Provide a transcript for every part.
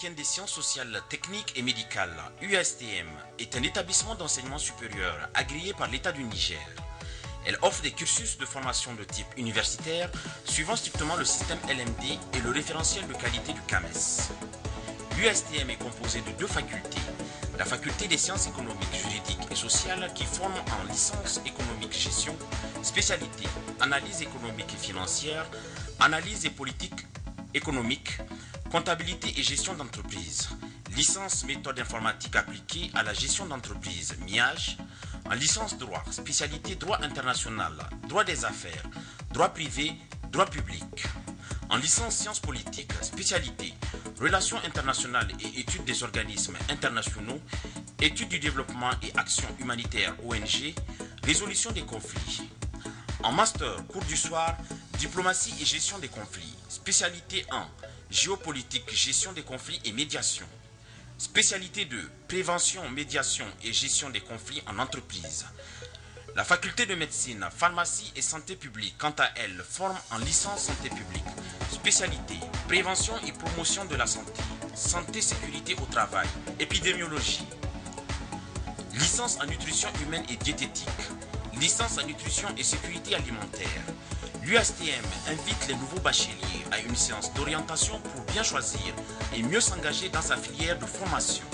européenne des sciences sociales, techniques et médicales, UASTM, est un établissement d'enseignement supérieur agréé par l'État du Niger. Elle offre des cursus de formation de type universitaire, suivant strictement le système LMD et le référentiel de qualité du CAMES. L'UASTM est composée de deux facultés. La faculté des sciences économiques, juridiques et sociales qui forme en licence économique gestion, spécialité analyse économique et financière, analyse et politique économique, comptabilité et gestion d'entreprise, licence méthode informatique appliquée à la gestion d'entreprise, MIAGE, en licence droit, spécialité droit international, droit des affaires, droit privé, droit public. En licence sciences politiques, spécialité relations internationales et études des organismes internationaux, études du développement et actions humanitaires ONG, résolution des conflits. En master, cours du soir, diplomatie et gestion des conflits, spécialité 1, géopolitique, gestion des conflits et médiation. Spécialité 2, prévention, médiation et gestion des conflits en entreprise. La faculté de médecine, pharmacie et santé publique, quant à elle, forme en licence santé publique. Spécialité, prévention et promotion de la santé, santé, sécurité au travail, épidémiologie. Licence en nutrition humaine et diététique. Licence en nutrition et sécurité alimentaire. L'UASTM invite les nouveaux bacheliers à une séance d'orientation pour bien choisir et mieux s'engager dans sa filière de formation.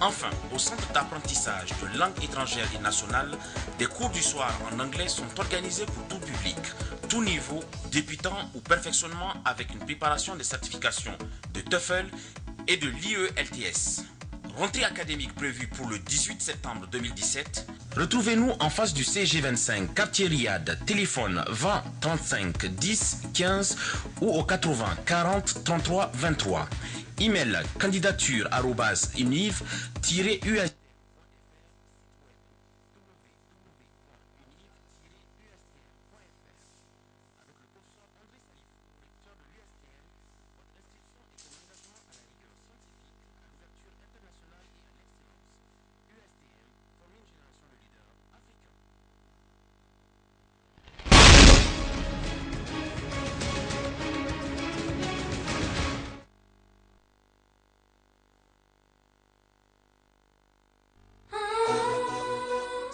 Enfin, au centre d'apprentissage de langues étrangères et nationales, des cours du soir en anglais sont organisés pour tout public, tout niveau, débutant ou perfectionnement avec une préparation des certifications de TOEFL et de l'IELTS. Rentrée académique prévue pour le 18 septembre 2017. Retrouvez-nous en face du CG25, quartier Riyad, téléphone 20 35 10 15 ou au 80 40 33 23. Email candidature@univ-us.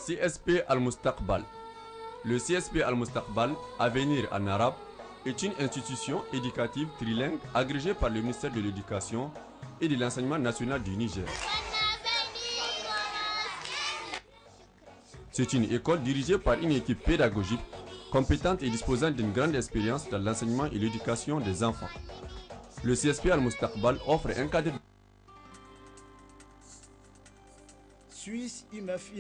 CSP Al-Mustaqbal. Le CSP Al-Mustaqbal, Avenir en arabe, est une institution éducative trilingue agrégée par le ministère de l'Éducation et de l'Enseignement national du Niger. C'est une école dirigée par une équipe pédagogique compétente et disposant d'une grande expérience dans l'enseignement et l'éducation des enfants. Le CSP Al-Mustaqbal offre un cadre Suisse IMF.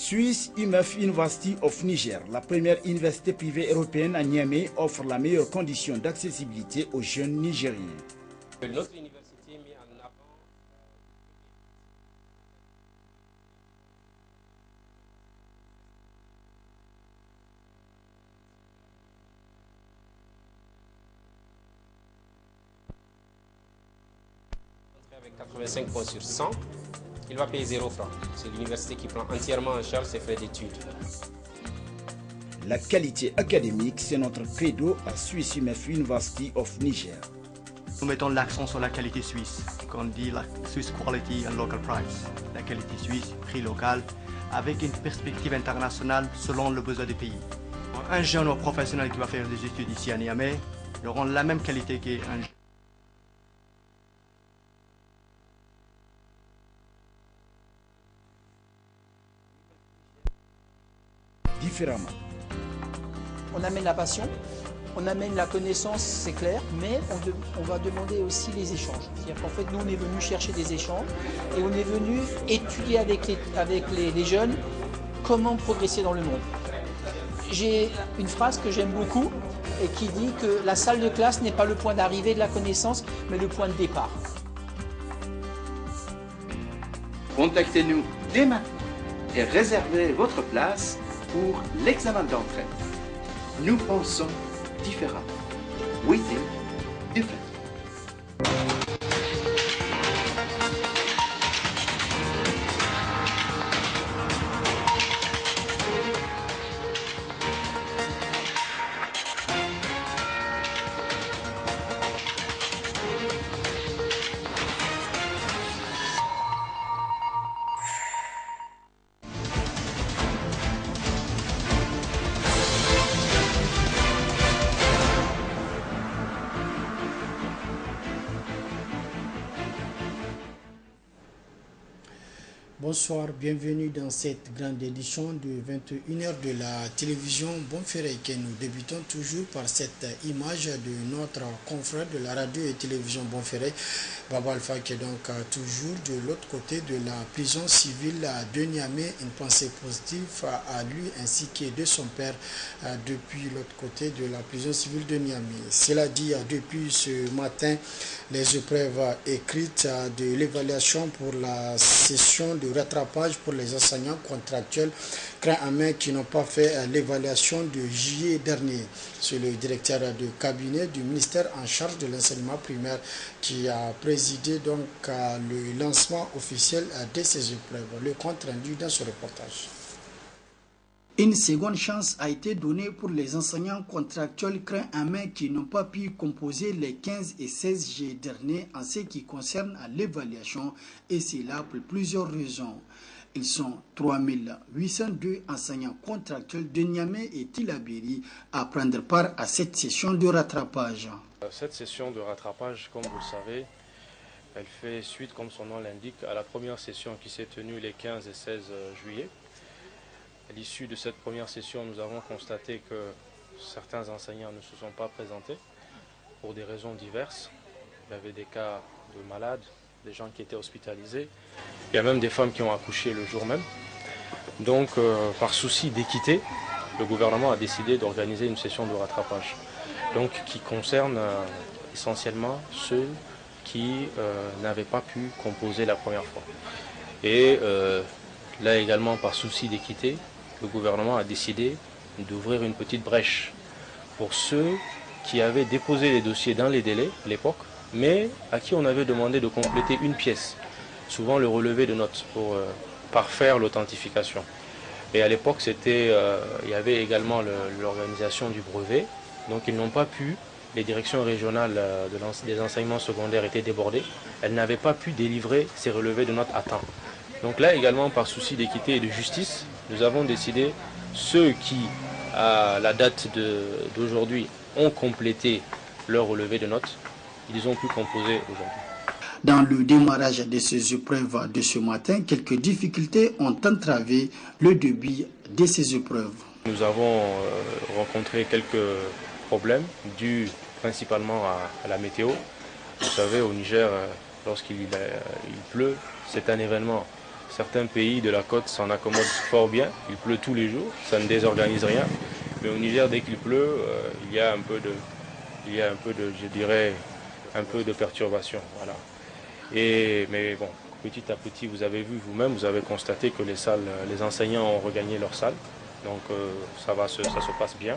Swiss IMF University of Niger, la première université privée européenne à Niamey, offre la meilleure condition d'accessibilité aux jeunes nigériens. Notre université met en avant avec 85 points sur 100. Il va payer 0 francs. C'est l'université qui prend entièrement en charge ses frais d'études. La qualité académique, c'est notre credo à Swiss IMF University of Niger. Nous mettons l'accent sur la qualité suisse, qu'on dit la Swiss Quality and Local Price. La qualité suisse, prix local, avec une perspective internationale selon le besoin du pays. Un jeune ou professionnel qui va faire des études ici à Niamey aura la même qualité qu'un jeune. Différemment. On amène la passion, on amène la connaissance, c'est clair, mais on va demander aussi les échanges. C'est-à-dire qu'en fait, nous, on est venu chercher des échanges et on est venu étudier avec les jeunes comment progresser dans le monde. J'ai une phrase que j'aime beaucoup et qui dit que la salle de classe n'est pas le point d'arrivée de la connaissance, mais le point de départ. Contactez-nous dès maintenant et réservez votre place pour l'examen d'entrée. Nous pensons différemment. We think different. bonsoir, bienvenue dans cette grande édition de 21h de la télévision Bonferré que nous débutons toujours par cette image de notre confrère de la radio et télévision Bonferré, Baba Alpha, qui est donc toujours de l'autre côté de la prison civile de Niamey. Une pensée positive à lui ainsi que de son père depuis l'autre côté de la prison civile de Niamey. Cela dit, depuis ce matin, les épreuves écrites de l'évaluation pour la session de rattrapage pour les enseignants contractuels craint en main qui n'ont pas fait l'évaluation de juillet dernier. C'est le directeur de cabinet du ministère en charge de l'enseignement primaire qui a présidé donc le lancement officiel de ces épreuves. Le compte rendu dans ce reportage. Une seconde chance a été donnée pour les enseignants contractuels craint en main qui n'ont pas pu composer les 15 et 16 juillet dernier en ce qui concerne l'évaluation, et c'est là pour plusieurs raisons. Ils sont 3802 enseignants contractuels de Niamey et Tillabéri à prendre part à cette session de rattrapage. Cette session de rattrapage, comme vous le savez, elle fait suite, comme son nom l'indique, à la première session qui s'est tenue les 15 et 16 juillet. À l'issue de cette première session, nous avons constaté que certains enseignants ne se sont pas présentés pour des raisons diverses. Il y avait des cas de malades, des gens qui étaient hospitalisés. Il y a même des femmes qui ont accouché le jour même. Donc, par souci d'équité, le gouvernement a décidé d'organiser une session de rattrapage, donc qui concerne essentiellement ceux qui n'avaient pas pu composer la première fois. Et là également, par souci d'équité, le gouvernement a décidé d'ouvrir une petite brèche pour ceux qui avaient déposé les dossiers dans les délais à l'époque, mais à qui on avait demandé de compléter une pièce, souvent le relevé de notes, pour parfaire l'authentification. Et à l'époque, il y avait également l'organisation du brevet, donc ils n'ont pas pu, les directions régionales des enseignements secondaires étaient débordées, elles n'avaient pas pu délivrer ces relevés de notes à temps. Donc là également, par souci d'équité et de justice, nous avons décidé, ceux qui, à la date d'aujourd'hui, ont complété leur relevé de notes, ils ont pu composer aujourd'hui. Dans le démarrage de ces épreuves de ce matin, quelques difficultés ont entravé le début de ces épreuves. Nous avons rencontré quelques problèmes dus principalement à la météo. Vous savez, au Niger, lorsqu'il pleut, c'est un événement. Certains pays de la côte s'en accommodent fort bien, il pleut tous les jours, ça ne désorganise rien. Mais au Niger, dès qu'il pleut, il y a un peu de, je dirais, un peu de perturbation. Voilà. Mais bon, petit à petit, vous avez vu vous-même, vous avez constaté que les enseignants ont regagné leurs salles. Donc ça se passe bien.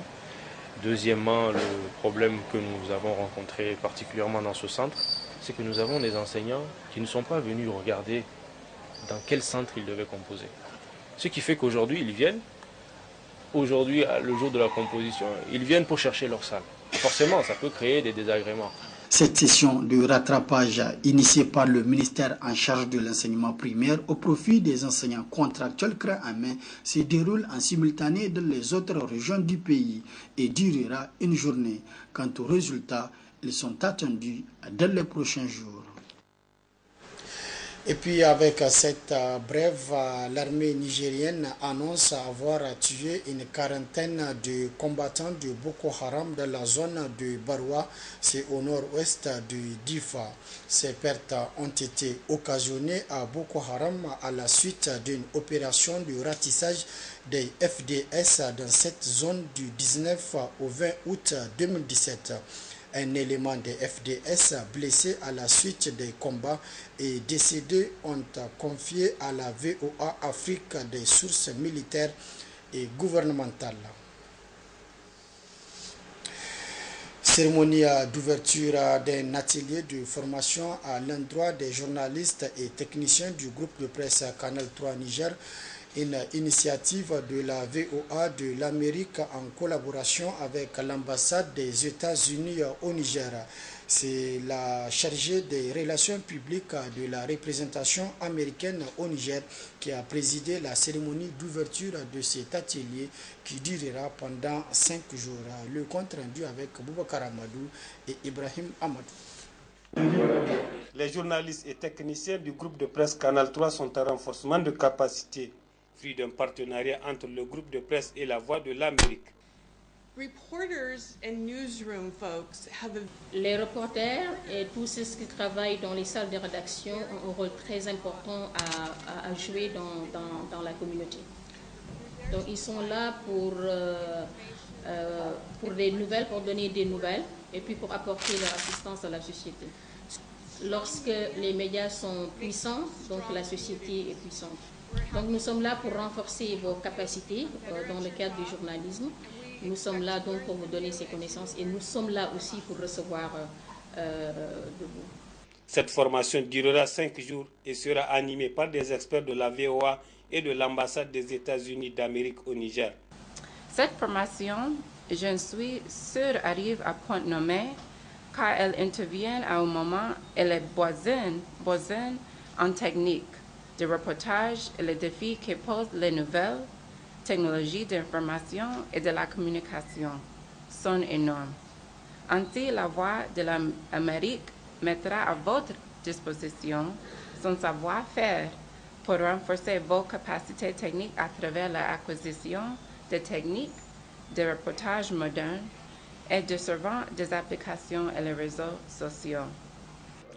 Deuxièmement, le problème que nous avons rencontré particulièrement dans ce centre, c'est que nous avons des enseignants qui ne sont pas venus regarder dans quel centre ils devaient composer. Ce qui fait qu'aujourd'hui, ils viennent, aujourd'hui, le jour de la composition, ils viennent pour chercher leur salle. Forcément, ça peut créer des désagréments. Cette session de rattrapage initiée par le ministère en charge de l'enseignement primaire au profit des enseignants contractuels craint en main se déroule en simultané dans les autres régions du pays et durera une journée. Quant aux résultats, ils sont attendus dans les prochains jours. Et puis avec cette brève, l'armée nigérienne annonce avoir tué une quarantaine de combattants de Boko Haram dans la zone de Barwa, c'est au nord-ouest de Difa. Ces pertes ont été occasionnées à Boko Haram à la suite d'une opération de ratissage des FDS dans cette zone du 19 au 20 août 2017. Un élément des FDS blessé à la suite des combats et décédé ont confié à la VOA Afrique des sources militaires et gouvernementales. Cérémonie d'ouverture d'un atelier de formation à l'endroit des journalistes et techniciens du groupe de presse Canal 3 Niger, une initiative de la VOA de l'Amérique en collaboration avec l'ambassade des États-Unis au Niger. C'est la chargée des relations publiques de la représentation américaine au Niger qui a présidé la cérémonie d'ouverture de cet atelier qui durera pendant 5 jours. Le compte rendu avec Boubacar Amadou et Ibrahim Amadou. Les journalistes et techniciens du groupe de presse Canal 3 sont en renforcement de capacité, fruit d'un partenariat entre le groupe de presse et la Voix de l'Amérique. Les reporters et tous ceux qui travaillent dans les salles de rédaction ont un rôle très important à jouer dans la communauté. Donc ils sont là pour des nouvelles, pour donner des nouvelles et puis pour apporter leur assistance à la société. Lorsque les médias sont puissants, donc la société est puissante. Donc nous sommes là pour renforcer vos capacités dans le cadre du journalisme. Nous sommes là donc pour vous donner ces connaissances et nous sommes là aussi pour recevoir de vous. Cette formation durera 5 jours et sera animée par des experts de la VOA et de l'ambassade des États-Unis d'Amérique au Niger. Cette formation, je suis sûre, arrive à point nommé car elle intervient à un moment où elle est besoin en technique de reportage et les défis que posent les nouvelles technologies d'information et de la communication sont énormes. Ainsi, la Voix de l'Amérique mettra à votre disposition son savoir-faire pour renforcer vos capacités techniques à travers l'acquisition de techniques de reportage modernes et de servant des applications et les réseaux sociaux.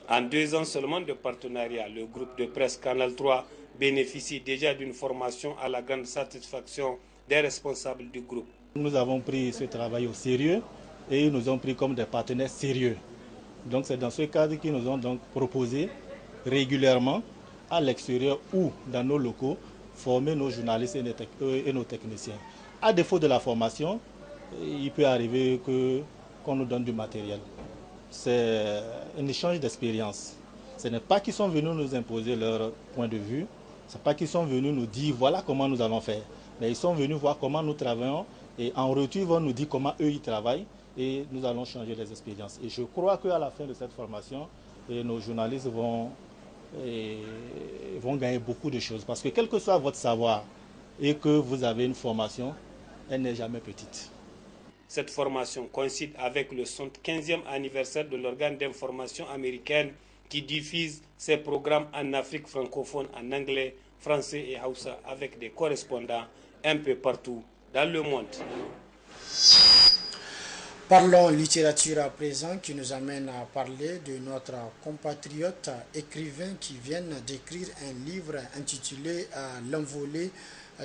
En 2 ans seulement de partenariat, le groupe de presse Canal 3 bénéficie déjà d'une formation à la grande satisfaction des responsables du groupe. Nous avons pris ce travail au sérieux et ils nous ont pris comme des partenaires sérieux. Donc c'est dans ce cadre qu'ils nous ont donc proposé régulièrement à l'extérieur ou dans nos locaux former nos journalistes et nos techniciens. À défaut de la formation, il peut arriver qu'on nous donne du matériel. C'est un échange d'expérience. Ce n'est pas qu'ils sont venus nous imposer leur point de vue, ce n'est pas qu'ils sont venus nous dire voilà comment nous allons faire, mais ils sont venus voir comment nous travaillons et en retour ils vont nous dire comment eux ils travaillent et nous allons changer les expériences. Et je crois qu'à la fin de cette formation, nos journalistes vont gagner beaucoup de choses parce que quel que soit votre savoir et que vous avez une formation, elle n'est jamais petite. Cette formation coïncide avec le 75e anniversaire de l'organe d'information américaine qui diffuse ses programmes en Afrique francophone en anglais, français et hausa avec des correspondants un peu partout dans le monde. Parlons littérature à présent, qui nous amène à parler de notre compatriote écrivain qui vient d'écrire un livre intitulé « L'envolée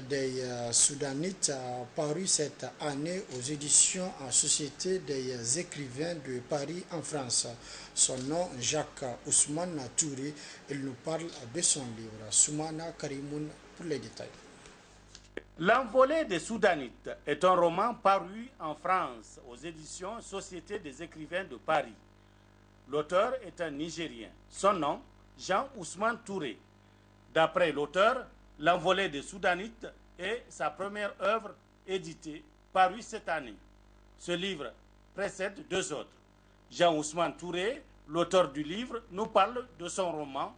des Soudanites » paru cette année aux éditions Société des écrivains de Paris en France. Son nom, Jacques Ousmane Touré. Il nous parle de son livre. Soumana Karimoun pour les détails. L'envolée des Soudanites est un roman paru en France aux éditions Société des écrivains de Paris. L'auteur est un Nigérien. Son nom, Jean Ousmane Touré. D'après l'auteur, L'envolée des Soudanites est sa première œuvre éditée, parue cette année. Ce livre précède 2 autres. Jean Ousmane Touré, l'auteur du livre, nous parle de son roman,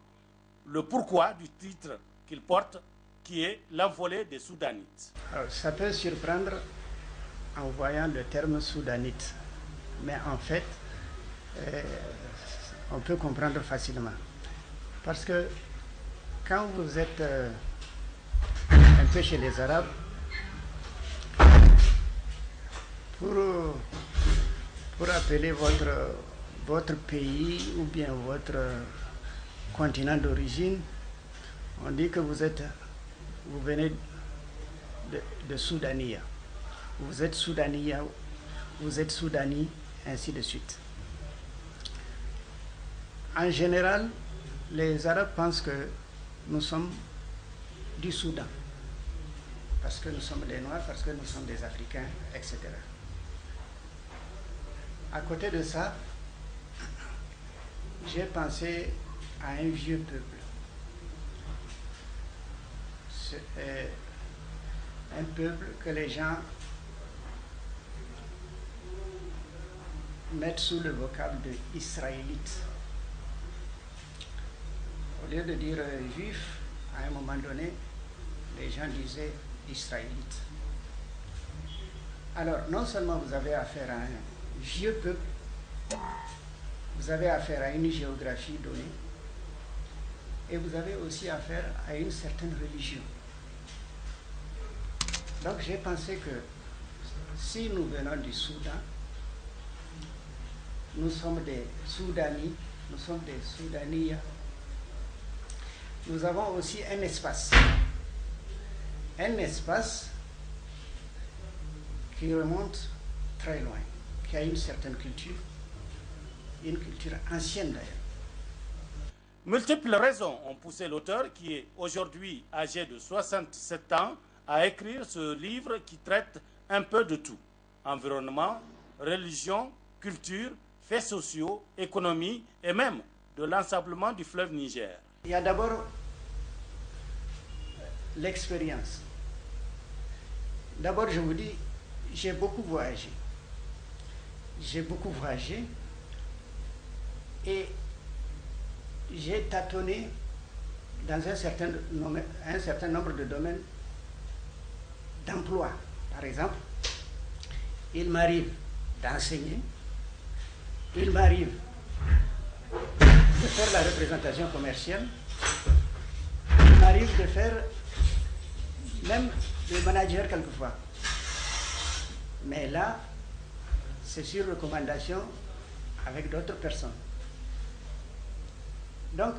le pourquoi du titre qu'il porte, qui est L'envolée des Soudanites. Alors, ça peut surprendre en voyant le terme soudanite, mais en fait, on peut comprendre facilement. Parce que quand vous êtes un peu chez les Arabes, pour appeler votre pays ou bien votre continent d'origine, on dit que vous venez de Soudania. Vous êtes Soudania, vous êtes Soudani, ainsi de suite. En général, les Arabes pensent que nous sommes du Soudan, parce que nous sommes des Noirs, parce que nous sommes des Africains, etc. À côté de ça, j'ai pensé à un vieux peuple. C'est un peuple que les gens mettent sous le vocable de israélite. Au lieu de dire juif, à un moment donné, les gens disaient israélite. Alors, non seulement vous avez affaire à un vieux peuple, vous avez affaire à une géographie donnée et vous avez aussi affaire à une certaine religion. Donc j'ai pensé que si nous venons du Soudan, nous sommes des Soudani, nous sommes des Soudaniya, nous avons aussi un espace qui remonte très loin, qui a une certaine culture ancienne d'ailleurs. Multiples raisons ont poussé l'auteur, qui est aujourd'hui âgé de 67 ans, à écrire ce livre qui traite un peu de tout. Environnement, religion, culture, faits sociaux, économie et même de l'ensablement du fleuve Niger. Il y a d'abord l'expérience. D'abord, je vous dis, j'ai beaucoup voyagé. Et j'ai tâtonné dans un certain nombre de domaines d'emploi. Par exemple, il m'arrive d'enseigner, il m'arrive de faire la représentation commerciale, il m'arrive de faire même le manager quelquefois. Mais là, c'est sur recommandation avec d'autres personnes. Donc,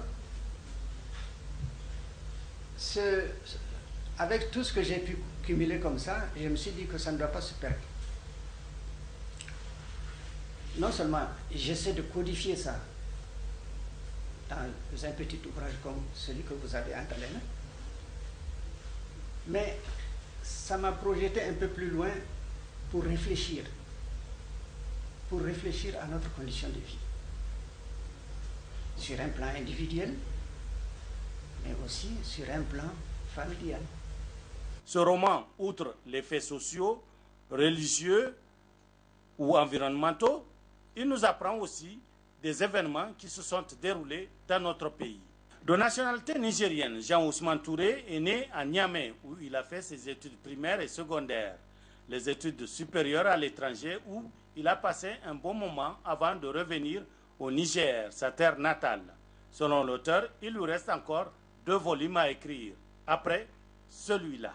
avec tout ce que j'ai pu cumuler comme ça, je me suis dit que ça ne doit pas se perdre. Non seulement j'essaie de codifier ça dans un petit ouvrage comme celui que vous avez entre les mains, mais ça m'a projeté un peu plus loin pour réfléchir à notre condition de vie, sur un plan individuel, mais aussi sur un plan familial. Ce roman, outre les faits sociaux, religieux ou environnementaux, il nous apprend aussi des événements qui se sont déroulés dans notre pays. De nationalité nigérienne, Jean-Ousmane Touré est né à Niamey, où il a fait ses études primaires et secondaires, les études supérieures à l'étranger, où il a passé un bon moment avant de revenir au Niger, sa terre natale. Selon l'auteur, il lui reste encore 2 volumes à écrire, après celui-là.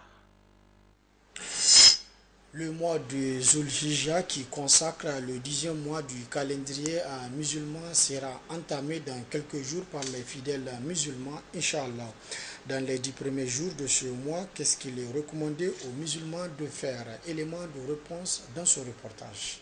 Le mois de Zulhijja, qui consacre le 10e mois du calendrier musulman, sera entamé dans quelques jours par les fidèles musulmans, Inch'Allah. Dans les 10 premiers jours de ce mois, qu'est-ce qu'il est recommandé aux musulmans de faire? Élément de réponse dans ce reportage.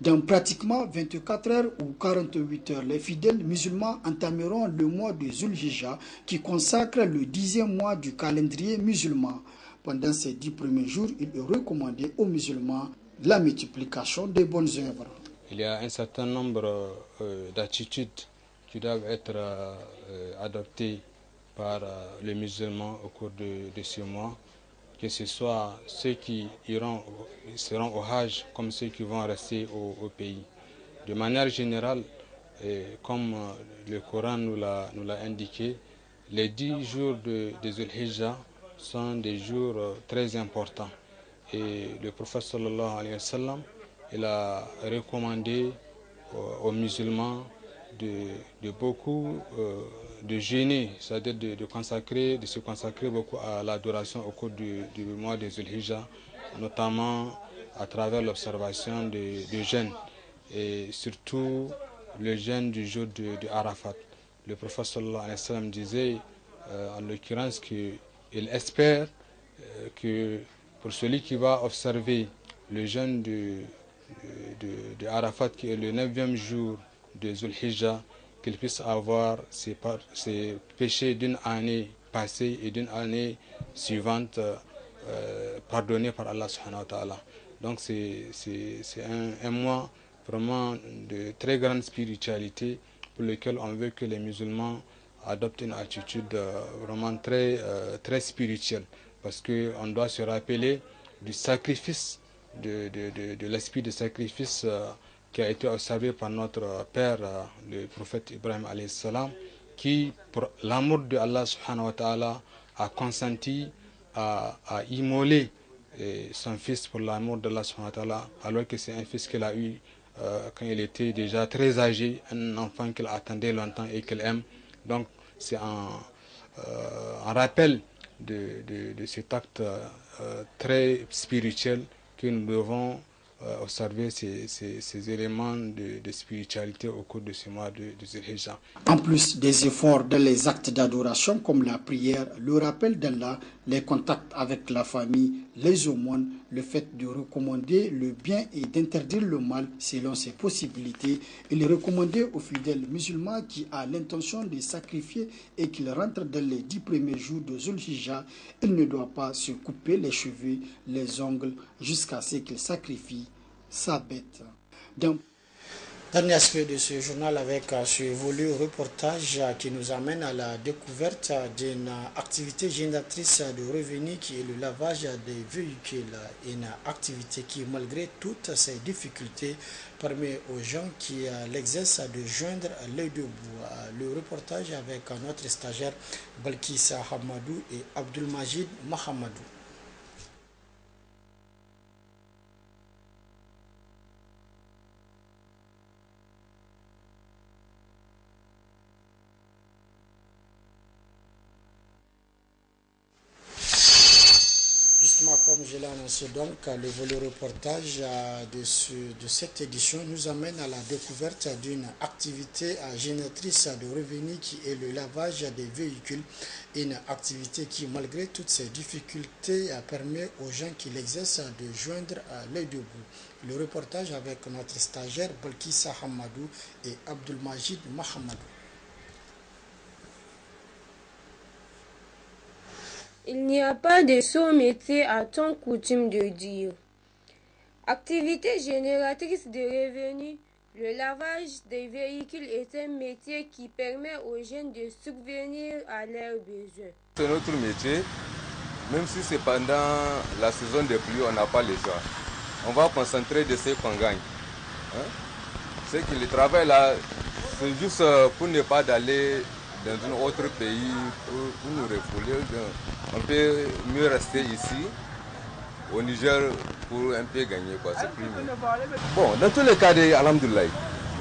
Dans pratiquement 24 heures ou 48 heures, les fidèles musulmans entameront le mois de Zulhijja, qui consacre le 10e mois du calendrier musulman. Pendant ces 10 premiers jours, il est recommandé aux musulmans la multiplication des bonnes œuvres. Il y a un certain nombre d'attitudes qui doivent être adoptées par les musulmans au cours de ce mois, que ce soit ceux qui seront au Hajj comme ceux qui vont rester au pays. De manière générale, comme le Coran nous l'a indiqué, les 10 jours de Zulhijja sont des jours très importants. Et le prophète sallallahu alayhi wa sallam, il a recommandé aux musulmans de beaucoup de jeûner, c'est-à-dire de se consacrer beaucoup à l'adoration au cours du mois de Zulhijja, notamment à travers l'observation de jeûnes, et surtout le jeûne du jour de Arafat. Le prophète sallallahu alayhi wa sallam disait en l'occurrence qu'il espère que pour celui qui va observer le jeûne de Arafat, qui est le 9e jour de Zulhijja, qu'il puisse avoir ses péchés d'une année passée et d'une année suivante pardonnés par Allah subhanahu wa ta'ala. Donc c'est un mois vraiment de très grande spiritualité pour lequel on veut que les musulmans adoptent une attitude vraiment très spirituelle, parce qu'on doit se rappeler du sacrifice, de l'esprit de sacrifice qui a été observé par notre père, le prophète Ibrahim alayhi salam, qui, pour l'amour de Allah subhanahu wa ta'ala, a consenti à immoler son fils pour l'amour d'Allah subhanahu wa ta'ala, alors que c'est un fils qu'il a eu quand il était déjà très âgé, un enfant qu'il attendait longtemps et qu'il aime. Donc c'est un rappel de cet acte très spirituel que nous devons observer ces éléments de spiritualité au cours de ce mois de Zulhijja. En plus des efforts dans les actes d'adoration comme la prière, le rappel d'Allah, les contacts avec la famille, les aumônes, le fait de recommander le bien et d'interdire le mal selon ses possibilités, il est recommandé aux fidèles musulmans qui a l'intention de sacrifier et qu'il rentre dans les 10 premiers jours de Zulhijja, il ne doit pas se couper les cheveux, les ongles, jusqu'à ce qu'il sacrifie sa bête. Dernier aspect de ce journal avec ce volet reportage qui nous amène à la découverte d'une activité génératrice de revenus qui est le lavage des véhicules. Une activité qui, malgré toutes ces difficultés, permet aux gens qui l'exercent de joindre l'œil debout. Le reportage avec notre stagiaire Balkissa Hamadou et Abdulmajid Mahamadou. Justement, comme je l'ai annoncé, donc, le volet reportage de cette édition nous amène à la découverte d'une activité génératrice de revenus qui est le lavage des véhicules. Une activité qui, malgré toutes ces difficultés, permet aux gens qui l'exercent de joindre l'œil debout. Le reportage avec notre stagiaire Balkissa Hamadou et Abdulmajid Mahamadou. Il n'y a pas de sot métier à ton coutume de dire. Activité génératrice de revenus, le lavage des véhicules est un métier qui permet aux jeunes de subvenir à leurs besoins. C'est notre métier, même si c'est pendant la saison des pluies, on n'a pas le choix. On va concentrer de ce qu'on gagne. C'est que le travail là, c'est juste pour ne pas aller dans un autre pays pour nous refouler. On peut mieux rester ici, au Niger, pour un peu gagner. C'est plus mieux. Bon, dans tous les cas, alhamdoulilah.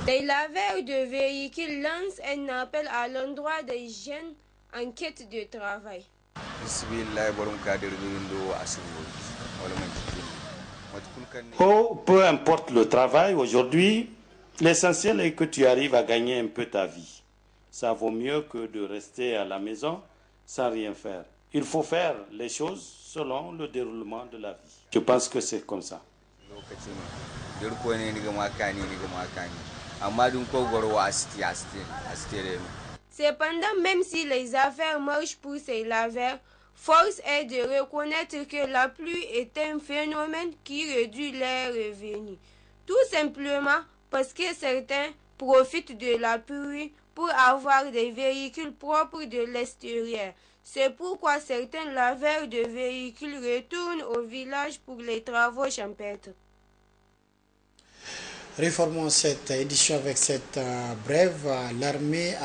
Les laveurs de véhicules lancent un appel à l'endroit des jeunes en quête de travail. Oh, peu importe le travail aujourd'hui, l'essentiel est que tu arrives à gagner un peu ta vie. Ça vaut mieux que de rester à la maison sans rien faire. Il faut faire les choses selon le déroulement de la vie. Je pense que c'est comme ça. Cependant, même si les affaires marchent pour ces laveurs, force est de reconnaître que la pluie est un phénomène qui réduit les revenus. Tout simplement parce que certains profitent de la pluie pour avoir des véhicules propres de l'extérieur. C'est pourquoi certains laveurs de véhicules retournent au village pour les travaux champêtres. Réformons cette édition avec cette brève. L'armée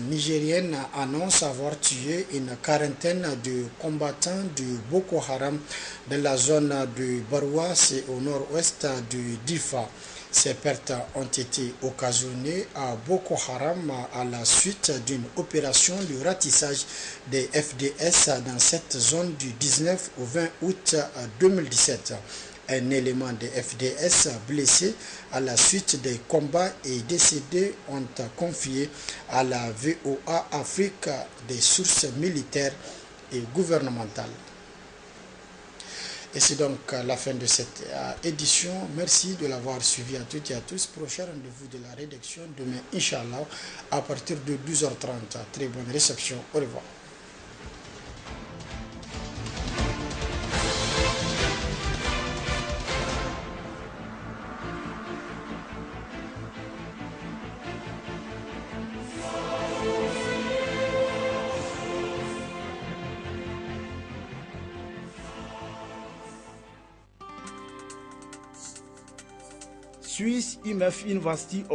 nigérienne annonce avoir tué une quarantaine de combattants du Boko Haram dans la zone de Baroua, c'est au nord-ouest du Difa. Ces pertes ont été occasionnées à Boko Haram à la suite d'une opération de ratissage des FDS dans cette zone du 19 au 20 août 2017. Un élément des FDS blessé à la suite des combats et décédé ont confié à la VOA Afrique des sources militaires et gouvernementales. Et c'est donc la fin de cette édition. Merci de l'avoir suivi à toutes et à tous. Prochain rendez-vous de la rédaction demain, Inch'Allah, à partir de 12h30. Très bonne réception. Au revoir. Swiss IMF University of